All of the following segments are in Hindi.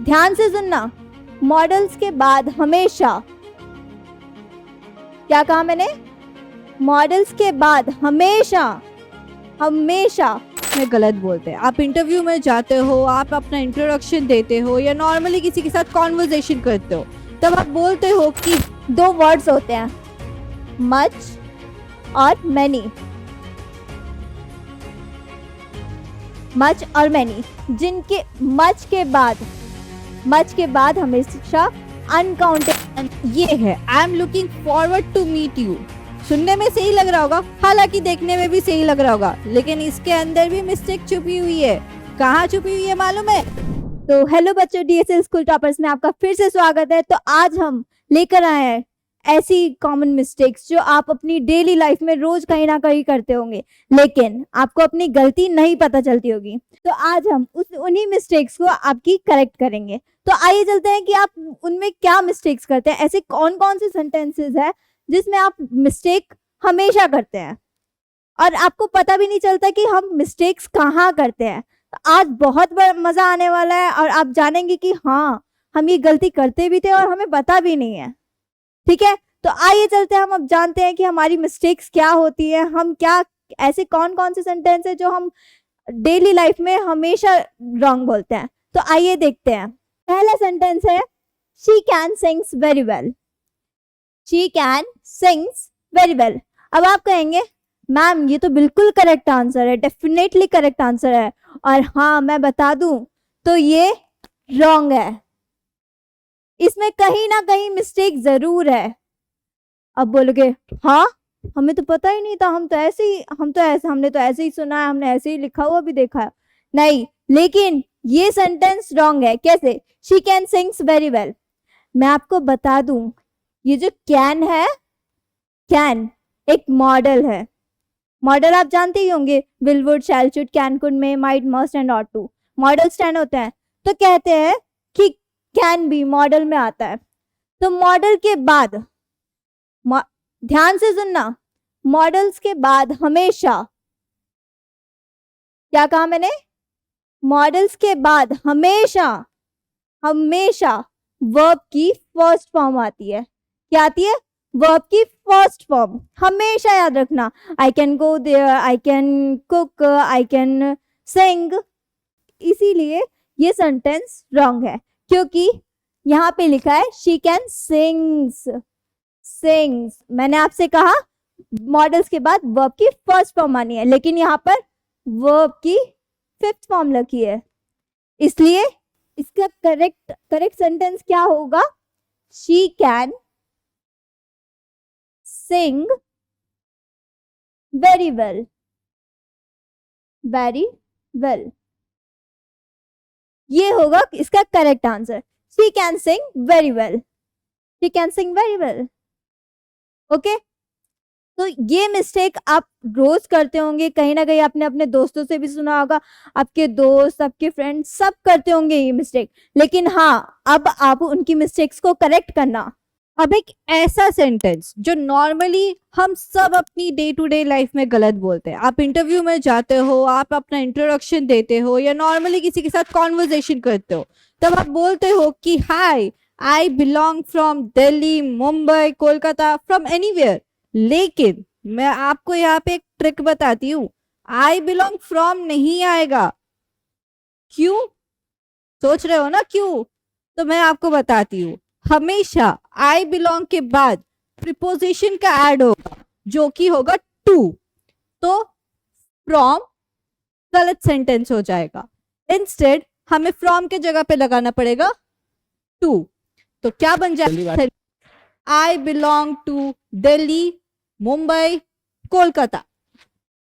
ध्यान से सुनना, मॉडल्स के बाद हमेशा, क्या कहा मैंने? मॉडल्स के बाद हमेशा, हमेशा में गलत बोलते हैं। आप इंटरव्यू में जाते हो, आप अपना इंट्रोडक्शन देते हो या नॉर्मली किसी के साथ कॉन्वर्सेशन करते हो, तब आप बोलते हो कि दो वर्ड्स होते हैं, मच और मैनी। मच और मैनी, जिनके मच के बाद हमेशा अनकाउंटेबल। ये है I am looking forward to meet you. सुनने में सही लग रहा होगा, हालांकि देखने में भी सही लग रहा होगा, लेकिन इसके अंदर भी मिस्टेक छुपी हुई है। कहाँ छुपी हुई है मालूम है? तो हेलो बच्चों, डीएसएल स्कूल टॉपर्स में आपका फिर से स्वागत है। तो आज हम लेकर आए हैं ऐसी कॉमन मिस्टेक्स जो आप अपनी डेली लाइफ में रोज कहीं ना कहीं करते होंगे, लेकिन आपको अपनी गलती नहीं पता चलती होगी। तो आज हम उन्हीं मिस्टेक्स को आपकी करेक्ट करेंगे। तो आइए चलते हैं कि आप उनमें क्या मिस्टेक्स करते हैं। ऐसे कौन कौन से सेंटेंसेस है जिसमें आप मिस्टेक हमेशा करते हैं और आपको पता भी नहीं चलता कि हम मिस्टेक्स कहाँ करते हैं। तो आज बहुत बड़ा मजा आने वाला है और आप जानेंगे कि हाँ, हम ये गलती करते भी थे और हमें पता भी नहीं है। ठीक है, तो आइए चलते हैं, हम अब जानते हैं कि हमारी मिस्टेक्स क्या होती है, हम क्या ऐसे कौन कौन से सेंटेंस है जो हम डेली लाइफ में हमेशा रॉन्ग बोलते हैं। तो आइए देखते हैं। पहला सेंटेंस है she can sings very well. She can sings very well. अब आप कहेंगे मैम ये तो बिल्कुल करेक्ट आंसर है, डेफिनेटली करेक्ट आंसर है, और हाँ मैं बता दूं तो ये रॉन्ग है, इसमें कहीं ना कहीं मिस्टेक जरूर है। अब बोलोगे हाँ हमें तो पता ही नहीं था, हमने तो ऐसे ही सुना है, हमने ऐसे ही लिखा हुआ भी देखा है। नहीं, लेकिन ये सेंटेंस रॉन्ग है। कैसे? She can sings very well. मैं आपको बता दूं, ये जो कैन है, कैन एक मॉडल है। मॉडल आप जानते ही होंगे, will, would, shall, should, can, could, may, might, must and ought to. Modal stand होते हैं। तो कहते हैं कि कैन भी मॉडल में आता है। तो मॉडल के बाद, ध्यान से सुनना, मॉडल्स के बाद हमेशा, क्या कहा मैंने? मॉडल्स के बाद हमेशा, हमेशा वर्ब की फर्स्ट फॉर्म आती है। क्या आती है? वर्ब की फर्स्ट फॉर्म। हमेशा याद रखना। I can go there, I can cook, I can sing. इसीलिए ये सेंटेंस रॉन्ग है, क्योंकि यहाँ पे लिखा है शी कैन सिंग्स। सिंग्स, मैंने आपसे कहा मॉडल्स के बाद वर्ब की फर्स्ट फॉर्म आनी है, लेकिन यहाँ पर वर्ब की फिफ्थ फॉर्म लिखी है, इसलिए इसका करेक्ट सेंटेंस क्या होगा? She can sing very well. Very well, ये होगा इसका correct answer. She can sing very well. She can sing very well. Okay, तो ये मिस्टेक आप रोज करते होंगे, कहीं ना कहीं आपने अपने दोस्तों से भी सुना होगा, आपके दोस्त, आपके फ्रेंड्स सब करते होंगे ये मिस्टेक। लेकिन हाँ, अब आप उनकी मिस्टेक्स को करेक्ट करना। अब एक ऐसा सेंटेंस जो नॉर्मली हम सब अपनी डे टू डे लाइफ में गलत बोलते हैं। आप इंटरव्यू में जाते हो, आप अपना इंट्रोडक्शन देते हो या नॉर्मली किसी के साथ कॉन्वर्सेशन करते हो, तब आप बोलते हो कि hi, I belong from Delhi, Mumbai, Kolkata, from anywhere. लेकिन मैं आपको यहाँ पे एक ट्रिक बताती हूँ, आई बिलोंग फ्रॉम नहीं आएगा। क्यों सोच रहे हो ना क्यों? तो मैं आपको बताती हूँ। हमेशा आई बिलोंग के बाद प्रिपोजिशन का ऐड होगा, जो कि होगा टू। तो फ्रॉम गलत सेंटेंस हो जाएगा। इंस्टेड हमें फ्रॉम के जगह पे लगाना पड़ेगा टू। तो क्या बन जाएगा? I belong to Delhi, Mumbai, Kolkata.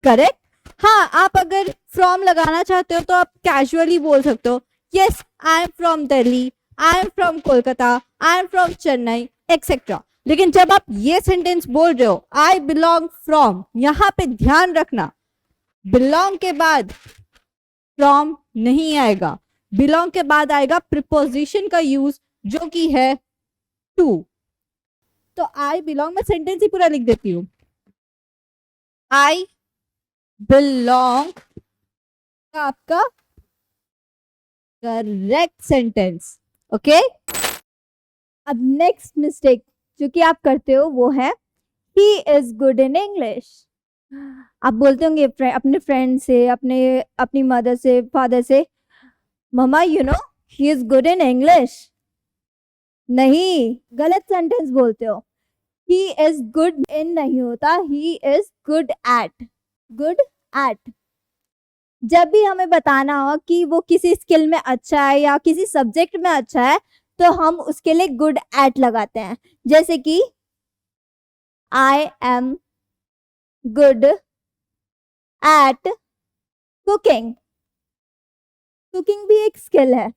Correct? हाँ, आप अगर फ्रॉम लगाना चाहते हो तो आप कैजुअली बोल सकते हो, yes I am from Delhi, I am from Kolkata, I am from Chennai, etcetera. लेकिन जब आप ये सेंटेंस बोल रहे हो, आई बिलोंग फ्रॉम, यहां पे ध्यान रखना, बिलोंग के बाद फ्रॉम नहीं आएगा, बिलोंग के बाद आएगा प्रिपोजिशन का यूज, जो कि है टू। तो आई बिलोंग, मैं सेंटेंस ही पूरा लिख देती हूँ। आई बिलोंग आपका करेक्ट सेंटेंस। ओके अब नेक्स्ट मिस्टेक जो कि आप करते हो वो है ही इज गुड इन इंग्लिश। आप बोलते होंगे अपने फ्रेंड से, अपनी मदर से, फादर से, मम्मा you know he is good in English. नहीं, गलत सेंटेंस बोलते हो। ही इज गुड इन नहीं होता, ही is good at. Good at. जब भी हमें बताना हो कि वो किसी स्किल में अच्छा है या किसी सब्जेक्ट में अच्छा है तो हम उसके लिए गुड एट लगाते हैं। जैसे कि I am good at cooking. Cooking भी एक स्किल है,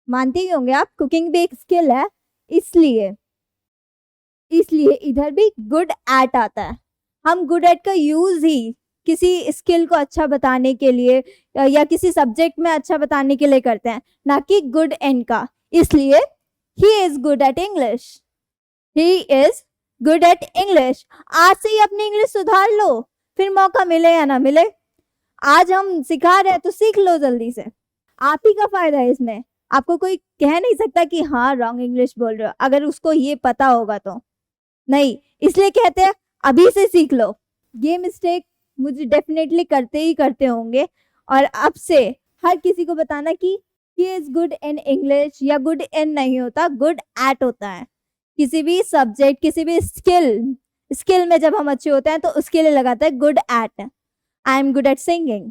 मानते ही होंगे आप, कुकिंग भी एक स्किल है। इसलिए इधर भी गुड एट आता है। हम गुड एट का यूज ही किसी स्किल को अच्छा बताने के लिए या किसी सब्जेक्ट में अच्छा बताने के लिए करते हैं, ना कि गुड इन का। इसलिए ही is good at English. He is good at English. आज से ही अपनी इंग्लिश सुधार लो, फिर मौका मिले या ना मिले। आज हम सिखा रहे हैं तो सीख लो जल्दी से, आप ही का फायदा है इसमें। आपको कोई कह नहीं सकता कि हाँ रॉन्ग इंग्लिश बोल रहे हो, अगर उसको ये पता होगा तो। नहीं, इसलिए कहते हैं अभी से सीख लो। ये मिस्टेक मुझे डेफिनेटली करते ही करते होंगे, और अब से हर किसी को बताना कि ही इज गुड इन इंग्लिश या गुड इन नहीं होता, गुड एट होता है। किसी भी सब्जेक्ट, किसी भी स्किल में जब हम अच्छे होते हैं तो उसके लिए लगाता है good at. I am good at singing,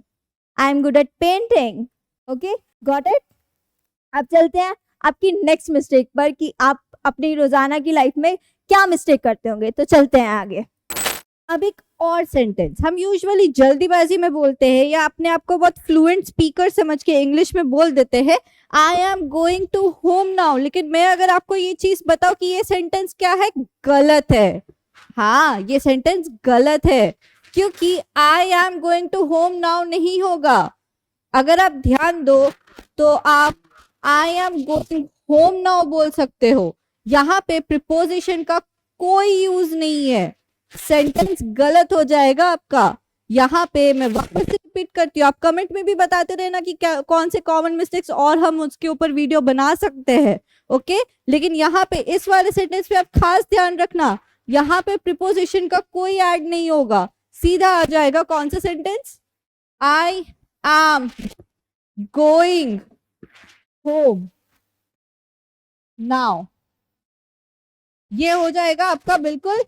I am good at painting. Okay, got it. अब चलते हैं आपकी नेक्स्ट मिस्टेक पर कि आप अपनी रोजाना की लाइफ में क्या मिस्टेक करते होंगे। तो चलते हैं आगे। अब एक और सेंटेंस हम यूजुअली जल्दीबाजी में बोलते हैं या अपने आप को बहुत फ्लुएंट स्पीकर समझ के इंग्लिश में बोल देते हैं, I am going to home now. लेकिन मैं अगर आपको ये चीज बताऊं कि ये सेंटेंस क्या है, गलत है। हाँ, ये सेंटेंस गलत है, क्योंकि I am going to home now नहीं होगा। अगर आप ध्यान दो तो आप I am going home now बोल सकते हो। यहाँ पे प्रिपोजिशन का कोई यूज नहीं है, सेंटेंस गलत हो जाएगा आपका। यहाँ पे मैं वापस रिपीट करती हूँ, आप कमेंट में भी बताते रहना कि क्या कौन से कॉमन मिस्टेक्स और हम उसके ऊपर वीडियो बना सकते हैं। ओके, लेकिन यहाँ पे इस वाले सेंटेंस पे आप खास ध्यान रखना, यहाँ पे प्रिपोजिशन का कोई ऐड नहीं होगा, सीधा आ जाएगा कौन सा sentence, I am going home now. ये हो जाएगा आपका बिल्कुल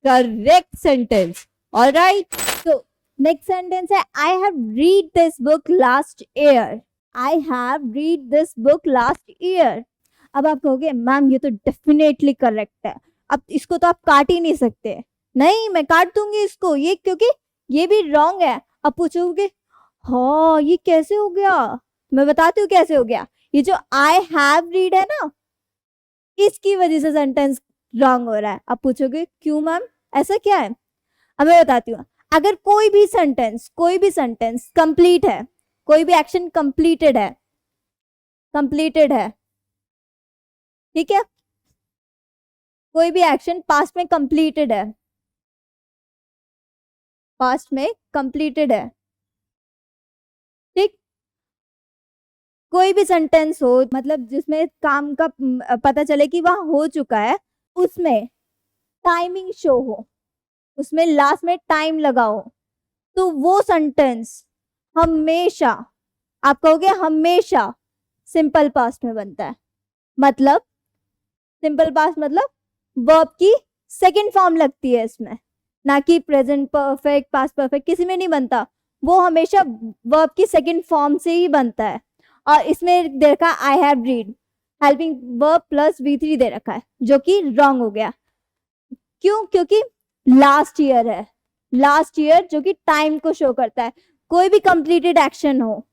करेक्ट सेंटेंस। ऑलराइट, तो नेक्स्ट सेंटेंस है I have read this book last year. I have read this book last year. अब आप कहोगे मैम ये तो डेफिनेटली करेक्ट है, अब इसको तो आप काट ही नहीं सकते। नहीं, मैं काट दूंगी इसको, ये क्योंकि ये भी रॉन्ग है। अब पूछोगे हाँ ये कैसे हो गया, मैं बताती हूँ कैसे हो गया। ये जो आई हैव रीड है ना, इसकी वजह से सेंटेंस रॉन्ग हो रहा है। अब पूछोगे क्यों मैम, ऐसा क्या है। अब मैं बताती हूँ, अगर कोई भी सेंटेंस कंप्लीट है, कोई भी एक्शन कंप्लीटेड है, ठीक है, कोई भी एक्शन पास्ट में कंप्लीटेड है, ठीक, कोई भी सेंटेंस हो मतलब जिसमें काम का पता चले कि वह हो चुका है, उसमें टाइमिंग शो हो, उसमें लास्ट में टाइम लगा हो, तो वो सेंटेंस हमेशा, आप कहोगे हमेशा सिंपल पास्ट में बनता है। मतलब सिंपल पास्ट मतलब वर्ब की सेकंड फॉर्म लगती है इसमें, ना कि प्रेजेंट परफेक्ट, पास्ट परफेक्ट, किसी में नहीं बनता। वो हमेशा वर्ब की सेकंड फॉर्म से ही बनता है। और इसमें दे रखा I have read, helping verb plus V3 दे रखा है, जो कि रॉन्ग हो गया। क्यों? क्योंकि लास्ट ईयर है, लास्ट ईयर जो कि टाइम को शो करता है। कोई भी कंप्लीटेड एक्शन हो,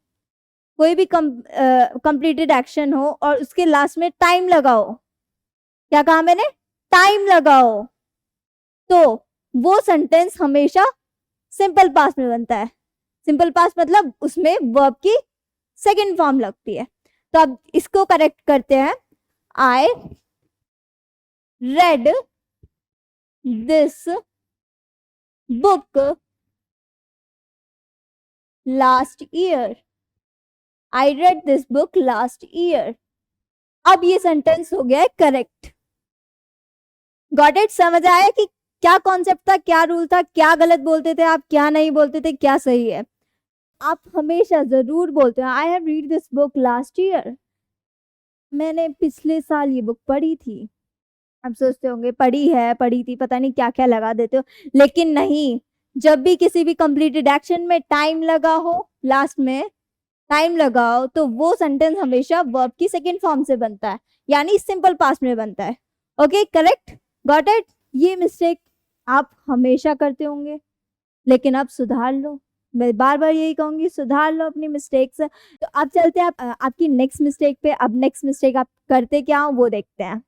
कोई भी कंप्लीटेड एक्शन हो और उसके लास्ट में टाइम लगाओ, क्या कहा मैंने, टाइम लगाओ, तो वो सेंटेंस हमेशा सिंपल पास्ट में बनता है। सिंपल पास्ट मतलब उसमें वर्ब की सेकंड फॉर्म लगती है। तो अब इसको करेक्ट करते हैं, I read this book last year. I read this book last year. अब ये सेंटेंस हो गया है करेक्ट। Got it? समझ आया कि क्या कॉन्सेप्ट था, क्या रूल था, क्या गलत बोलते थे आप, क्या नहीं बोलते थे, क्या सही है। आप हमेशा जरूर बोलते हो I have read this book last year, मैंने पिछले साल ये बुक पढ़ी थी। आप सोचते होंगे पढ़ी थी, पता नहीं क्या क्या लगा देते हो, लेकिन नहीं। जब भी किसी भी कंप्लीटेड एक्शन में टाइम लगा हो, लास्ट में टाइम लगाओ, तो वो सेंटेंस हमेशा वर्ब की सेकंड फॉर्म से बनता है, यानी सिंपल पास्ट में बनता है। Okay, correct, got it? ये मिस्टेक आप हमेशा करते होंगे, लेकिन अब सुधार लो। मैं बार बार यही कहूंगी, सुधार लो अपनी मिस्टेक्स। तो अब चलते हैं आपकी नेक्स्ट मिस्टेक पे। अब नेक्स्ट मिस्टेक आप करते क्या हो वो देखते हैं,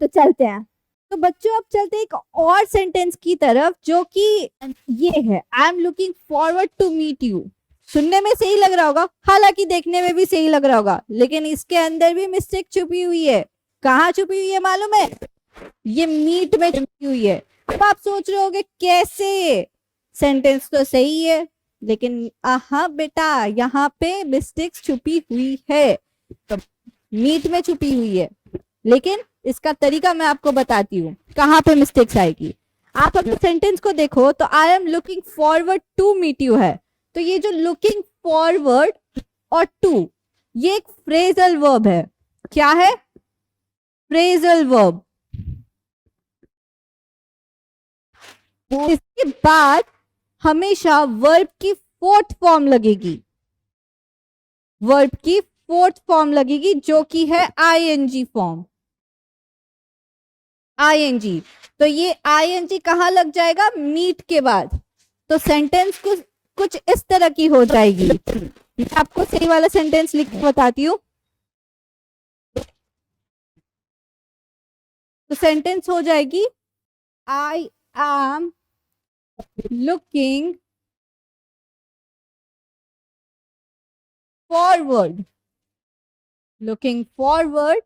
तो चलते हैं। तो बच्चों अब चलते हैं एक और सेंटेंस की तरफ, जो कि ये है, I am looking forward to meet you. सुनने में सही लग रहा होगा, हालांकि देखने में भी सही लग रहा होगा, लेकिन इसके अंदर भी मिस्टेक छुपी हुई है। कहाँ छुपी हुई है मालूम है? ये मीट में छुपी हुई है। अब आप सोच रहे होगे कैसे, सेंटेंस तो सही है, लेकिन हाँ बेटा, यहाँ पे मिस्टेक्स छुपी हुई है, तो मीट में छुपी हुई है। लेकिन इसका तरीका मैं आपको बताती हूँ कहाँ पे मिस्टेक्स आएगी। आप अपने सेंटेंस को देखो तो I am looking forward to meet you है, तो ये जो लुकिंग फॉरवर्ड और टू, ये एक फ्रेजल वर्ब है। क्या है? Phrasal verb. इसके बाद हमेशा वर्ब की फोर्थ फॉर्म लगेगी, वर्ब की फोर्थ फॉर्म लगेगी, जो कि है आईएनजी फॉर्म। आईएनजी, तो ये आईएनजी कहाँ लग जाएगा? मीट के बाद। तो सेंटेंस कुछ इस तरह की हो जाएगी। मैं आपको सही वाला सेंटेंस लिख के बताती हूँ। तो सेंटेंस हो जाएगी, I am looking forward, looking forward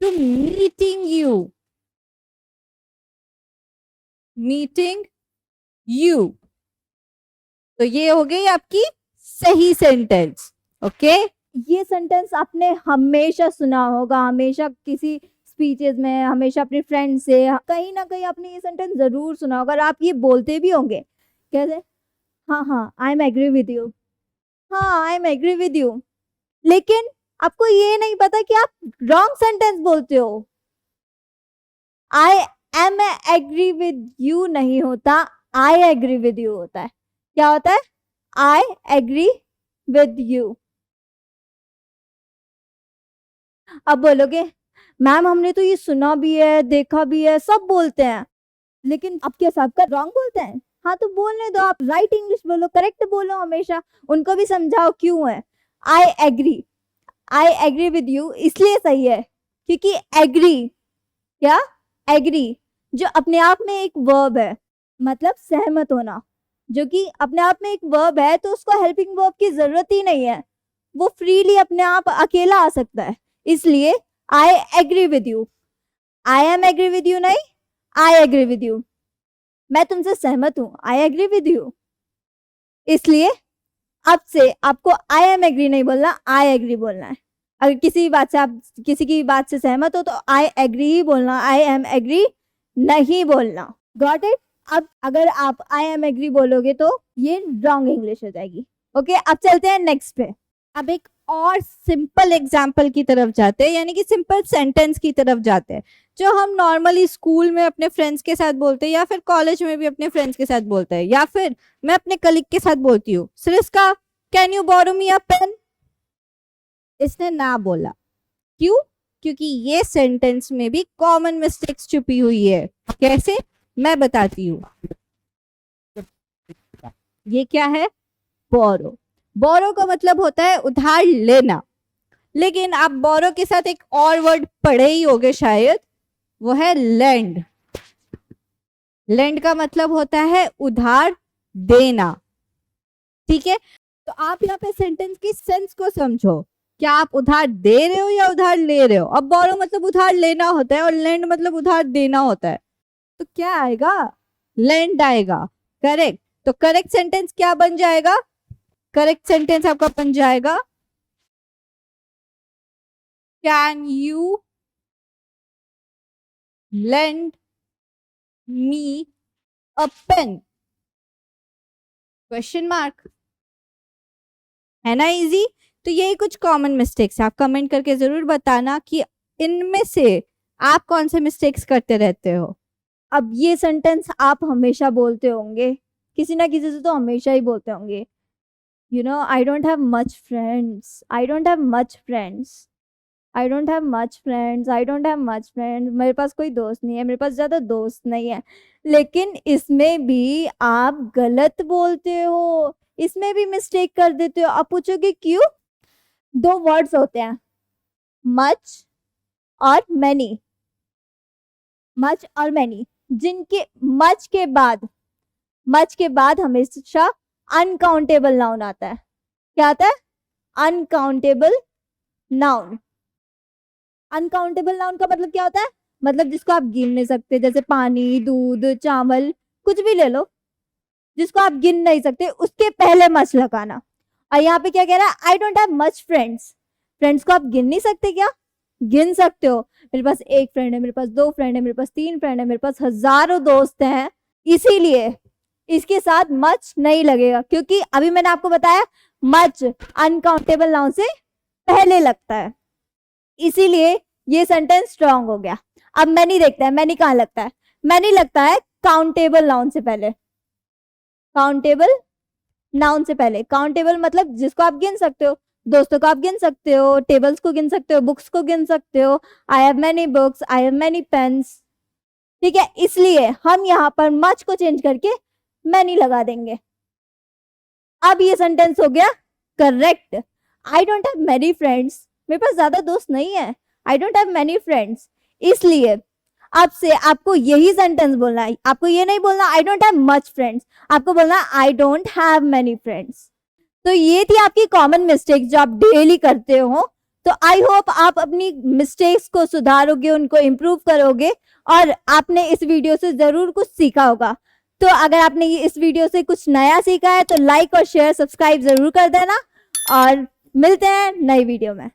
to meeting you, meeting you. तो ये हो गई आपकी सही सेंटेंस। ओके, ये सेंटेंस आपने हमेशा सुना होगा, हमेशा किसी स्पीचेस में, हमेशा अपने फ्रेंड से, कहीं ना कहीं आपने ये सेंटेंस जरूर सुना होगा, और आप ये बोलते भी होंगे कैसे, हाँ I am agree with you, हाँ I am agree with you. लेकिन आपको ये नहीं पता कि आप रॉन्ग सेंटेंस बोलते हो। I am agree with you नहीं होता, आई एग्री विद यू होता है। क्या होता है? I agree with you. अब बोलोगे मैम हमने तो ये सुना भी है, देखा भी है, सब बोलते हैं, लेकिन अब क्या सबका रॉन्ग बोलते हैं? हाँ तो बोलने दो, आप राइट इंग्लिश बोलो, करेक्ट बोलो हमेशा, उनको भी समझाओ क्यों है। आई एग्री विद यू इसलिए सही है क्योंकि एग्री, क्या एग्री जो अपने आप में एक वर्ब है, मतलब सहमत होना, जो कि अपने आप में एक वर्ब है, तो उसको हेल्पिंग वर्ब की जरूरत ही नहीं है, वो फ्रीली अपने आप अकेला आ सकता है। इसलिए I agree with you, I am agree with you नहीं, आई एग्री विद यू, मैं तुमसे सहमत हूं, आई एग्री विद यू। इसलिए अब से आपको आई एम एग्री नहीं बोलना, आई एग्री बोलना है। अगर किसी बात से आप किसी की बात से सहमत हो तो आई एग्री ही बोलना, आई एम एग्री नहीं बोलना। Got it? अब अगर आप आई एम एग्री बोलोगे तो ये रॉन्ग इंग्लिश हो जाएगी। ओके, अब चलते हैं नेक्स्ट पे। अब एक और सिंपल एग्जाम्पल की तरफ जाते हैं, यानी कि सिंपल सेंटेंस की तरफ जाते हैं, जो हम नॉर्मली स्कूल में अपने फ्रेंड्स के साथ बोलते हैं, या फिर कॉलेज में भी अपने फ्रेंड्स के साथ बोलते हैं, या फिर मैं अपने कलीग के साथ बोलती हूँ, Sariska can you borrow me a pen? इसने ना बोला, क्यों? क्योंकि ये सेंटेंस में भी कॉमन मिस्टेक्स छुपी हुई है। कैसे? मैं बताती हूँ। ये क्या है? बोरो। बोरो का मतलब होता है उधार लेना, लेकिन आप बोरो के साथ एक और वर्ड पढ़े ही होंगे शायद, वो है लेंड। लेंड का मतलब होता है उधार देना। ठीक है, तो आप यहाँ पे सेंटेंस की सेंस को समझो, क्या आप उधार दे रहे हो या उधार ले रहे हो? अब बोरो मतलब उधार लेना होता है और लेंड मतलब उधार देना होता है, तो क्या आएगा? लेंड आएगा। करेक्ट। तो करेक्ट सेंटेंस क्या बन जाएगा? करेक्ट सेंटेंस आपका बन जाएगा can you lend me a pen? Question mark. है ना इजी? तो यही कुछ कॉमन मिस्टेक्स है। आप कमेंट करके जरूर बताना कि इनमें से आप कौन से मिस्टेक्स करते रहते हो। अब ये सेंटेंस आप हमेशा बोलते होंगे, किसी ना किसी से तो हमेशा ही बोलते होंगे, you know, I don't have much friends, I don't have much friends, I don't have much friends, I don't have much friends, मेरे पास कोई दोस्त नहीं है, मेरे पास ज़्यादा दोस्त नहीं है। लेकिन इसमें भी आप गलत बोलते हो, इसमें भी मिस्टेक कर देते हो। आप पूछोगे क्यों? दो वर्ड्स होते हैं, मच और मैनी, मच और मैनी, जिनके मच के बाद हमेशा अनकाउंटेबल नाउन आता है। क्या आता है? Uncountable noun. अनकाउंटेबल नाउन का मतलब क्या होता है? मतलब जिसको आप गिन नहीं सकते, जैसे पानी, दूध, चावल, कुछ भी ले लो, जिसको आप गिन नहीं सकते, उसके पहले मच लगाना। और यहाँ पे क्या कह रहा है? I don't have much friends. Friends को आप गिन नहीं सकते क्या? गिन सकते हो। मेरे पास एक फ्रेंड है, मेरे पास दो फ्रेंड है, मेरे पास तीन फ्रेंड है, मेरे पास हजारों दोस्त हैं। इसीलिए इसके साथ मच नहीं लगेगा, क्योंकि अभी मैंने आपको बताया मच अनकाउंटेबल नाउन से पहले लगता है, इसीलिए ये सेंटेंस स्ट्रॉन्ग हो गया। अब मैनी देखते हैं, मैनी कहाँ लगता है? मैनी लगता है काउंटेबल नाउन से पहले। काउंटेबल नाउन से पहले। काउंटेबल मतलब जिसको आप गिन सकते हो, दोस्तों को आप गिन सकते हो, टेबल्स को गिन सकते हो, बुक्स को गिन सकते हो। I have many books, I have many pens. ठीक है, इसलिए हम यहाँ पर मच को चेंज करके मैनी लगा देंगे। अब ये सेंटेंस हो गया correct. I don't have many friends, मेरे पास ज्यादा दोस्त नहीं है। I don't have many friends. इसलिए अब से आपको यही सेंटेंस बोलना है। आपको ये नहीं बोलना I don't have much friends, आपको बोलना I don't have many friends. तो ये थी आपकी कॉमन मिस्टेक जो आप डेली करते हो। तो आई होप आप अपनी मिस्टेक्स को सुधारोगे, उनको इम्प्रूव करोगे, और आपने इस वीडियो से जरूर कुछ सीखा होगा। तो अगर आपने इस वीडियो से कुछ नया सीखा है तो लाइक और शेयर सब्सक्राइब जरूर कर देना, और मिलते हैं नई वीडियो में।